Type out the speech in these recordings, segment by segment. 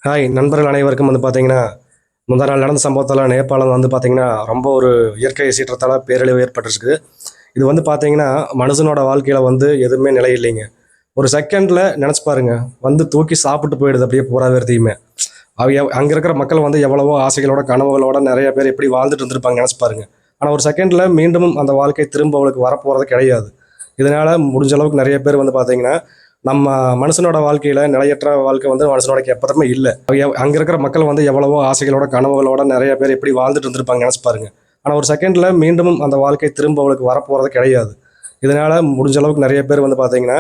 Hi நண்பர்கள் அனைவருக்கும் பார்த்தீங்கன்னா முந்தா நாள் நடந்த சம்பவத்தால் நேபாளம் பார்த்தீங்கன்னா ரொம்ப ஒரு இயற்கை சீற்றத்தால் பேரழிவு ஏற்பட்டுருக்குது. இது பார்த்தீங்கன்னா மனுஷனோட வாழ்க்கையில் எதுவுமே நிலை இல்லைங்க. ஒரு செகண்டில் நினச்சி பாருங்க, தூக்கி சாப்பிட்டு போயிடுது அப்படியே பூரா வேர்த்தையுமே. அங்கே இருக்கிற மக்கள் எவ்வளவோ ஆசைகளோட கனவுகளோட நிறைய பேர் எப்படி வாழ்ந்துட்டு இருந்திருப்பாங்க நினச்சி பாருங்க. ஆனால் ஒரு செகண்டில் மீண்டும் அந்த வாழ்க்கை திரும்ப அவளுக்கு வரப்போகிறது கிடையாது. இதனால் முடிஞ்ச அளவுக்கு நிறைய பேர் பார்த்தீங்கன்னா நம்ம மனுஷனோட வாழ்க்கையில நிலையற்ற வாழ்க்கை மனுஷனோட எப்பவுமே இல்லை. அங்க இருக்கிற மக்கள் எவ்வளவோ ஆசைகளோட கனவுகளோட நிறைய பேர் எப்படி வாழ்ந்துட்டு இருந்திருப்பாங்க நினைச்சு பாருங்க. ஆனா ஒரு செகண்ட்ல மீண்டும் அந்த வாழ்க்கை திரும்ப அவளுக்கு வரப்போறது கிடையாது. இதனால முடிஞ்ச அளவுக்கு நிறைய பேர் பாத்தீங்கன்னா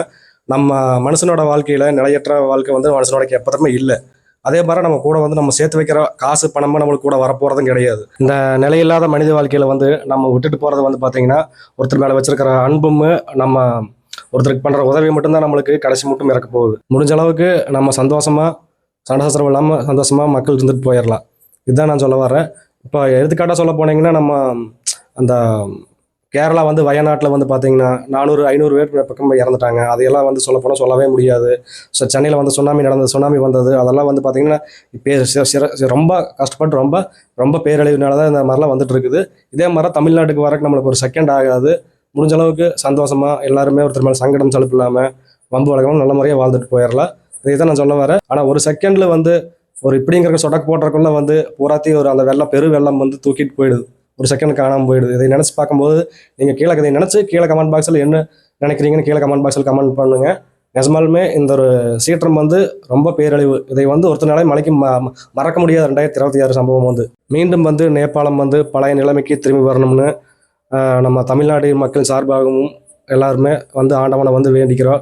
நம்ம மனுஷனோட வாழ்க்கையில நிலையற்ற வாழ்க்கை மனுஷனோட எப்பவுமே இல்லை. அதே மாதிரி நம்ம கூட நம்ம சேர்த்து வைக்கிற காசு பணமும் நம்மளுக்கு கூட வரப்போறதும் கிடையாது. இந்த நிலையில்லாத மனித வாழ்க்கையில நம்ம விட்டுட்டு போறது பாத்தீங்கன்னா ஒருத்தர் மேல வச்சிருக்கிற அன்பும் நம்ம ஒருத்தருக்கு பண்ற உதவி மட்டும்தான் நம்மளுக்கு கடைசி மட்டும் இறக்க போகுது. முடிஞ்ச அளவுக்கு நம்ம சந்தோஷமா சண்டை சச்சரவு இல்லாமல் சந்தோஷமா மக்கள் இருந்துட்டு போயிடலாம். இதுதான் நான் சொல்ல வரேன். இப்போ எடுத்துக்காட்டாக சொல்ல போனீங்கன்னா நம்ம அந்த கேரளா வயநாட்டில் பார்த்தீங்கன்னா 400-500 பேர் பக்கம் இறந்துட்டாங்க. அதையெல்லாம் சொல்ல போனால் சொல்லவே முடியாது. ஸோ சென்னையில் சுனாமி நடந்தது, சுனாமி வந்தது, அதெல்லாம் பார்த்தீங்கன்னா இப்போ ரொம்ப கஷ்டப்பட்டு ரொம்ப ரொம்ப பேரழிவுனால தான் இந்த மாதிரிலாம் வந்துட்டு இருக்குது. இதே மாதிரி தமிழ்நாட்டுக்கு வரக்கு நம்மளுக்கு ஒரு செகண்ட் ஆகாது. முடிஞ்ச அளவுக்கு சந்தோஷமா எல்லாருமே ஒருத்தர் மேலே சங்கடம் சலுப்பு இல்லாமல் வம்பு வழக்கமும் நல்ல முறையாக வாழ்ந்துட்டு போயிடலாம். இதை தான் நான் சொல்ல வரேன். ஆனால் ஒரு செகண்ட்ல ஒரு இப்படிங்கிற சொடக்கு போடுறக்குள்ள பூராத்தையும் ஒரு அந்த வெள்ளம் பெரு வெள்ளம் தூக்கிட்டு போயிடுது. ஒரு செகண்ட் காணாமல் போயிடுது. இதை நினச்சி பார்க்கும்போது நீங்கள் இதை நினச்சி கீழே கமெண்ட் பாக்ஸில் என்ன நினைக்கிறீங்கன்னு கீழே கமெண்ட் பாக்ஸில் கமெண்ட் பண்ணுங்க. நிஜமாலுமே இந்த ஒரு சீற்றம் ரொம்ப பேரழிவு. இதை ஒருத்தனாலே மலைக்கு மறக்க முடியாத 2026 சம்பவம் மீண்டும் நேபாளம் பழைய நிலைமைக்கு திரும்பி வரணும்னு நம்ம தமிழ்நாடு மக்கள் சார்பாகவும் எல்லாருமே ஆண்டவனை வேண்டிக்கிறோம்.